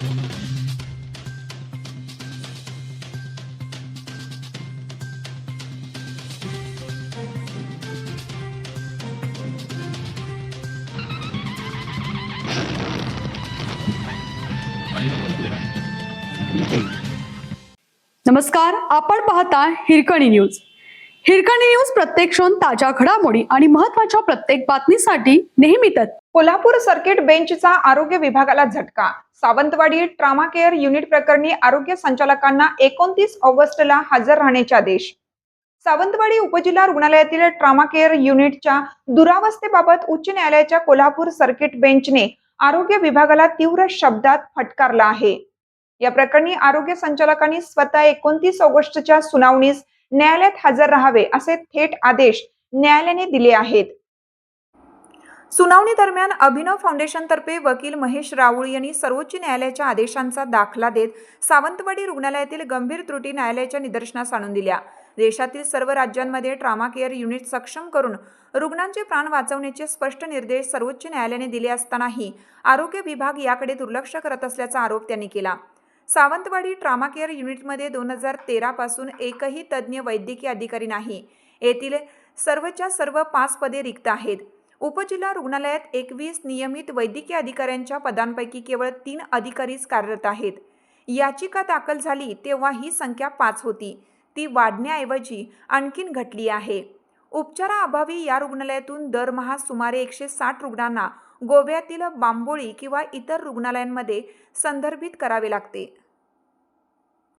नमस्कार, आपण पाहता हिरकणी न्यूज. हिरकणी न्यूज प्रत्येक क्षण ताज्या घडामोडी आणि महत्त्वाच्या प्रत्येक बातमीसाठी नेहमी तत्पर. कोल्हापूर सर्किट बेंचचा आरोग्य विभागाला झटका. सावंतवाडी ट्रामा केअर युनिट प्रकरणी आरोग्य संचालकांना 29 ऑगस्टला हजर राहण्याचे आदेश. सावंतवाडी उपजिल्हा रुग्णालयातील ट्रामा केअर युनिटच्या दुरावस्थेबाबत उच्च न्यायालयाच्या कोल्हापूर सर्किट बेंचने आरोग्य विभागाला तीव्र शब्दात फटकारला आहे. या प्रकरणी आरोग्य संचालकांनी स्वतः 29 ऑगस्टच्या सुनावणीस न्यायालयात हजर राहावे असे थेट आदेश न्यायालयाने दिले आहेत. सुनावणी दरम्यान अभिनव फाउंडेशनतर्फे वकील महेश राऊळ यांनी सर्वोच्च न्यायालयाच्या आदेशांचा दाखला देत सावंतवाडी रुग्णालयातील गंभीर त्रुटी न्यायालयाच्या निदर्शनास आणून दिल्या. देशातील सर्व राज्यांमध्ये ट्रामा केअर युनिट सक्षम करून रुग्णांचे प्राण वाचवण्याचे स्पष्ट निर्देश सर्वोच्च न्यायालयाने दिले असतानाही आरोग्य विभाग याकडे दुर्लक्ष करत असल्याचा आरोप त्यांनी केला. सावंतवाडी ट्रामा केअर युनिटमध्ये 2013 पासून एकही तज्ज्ञ वैद्यकीय अधिकारी नाही. येथील सर्वच्या सर्व 5 पदे रिक्त आहेत. उपजिल्हा रुग्णालयात 21 नियमित वैद्यकीय अधिकाऱ्यांच्या पदांपैकी केवळ 3 अधिकारीच कार्यरत आहेत. याचिका दाखल झाली तेव्हा ही संख्या 5 होती. ती वाढण्याऐवजी आणखीन घटली आहे. उपचाराअभावी या रुग्णालयातून दरमहा सुमारे 160 रुग्णांना गोव्यातील बांबोळी किंवा इतर रुग्णालयांमध्ये संदर्भित करावे लागते.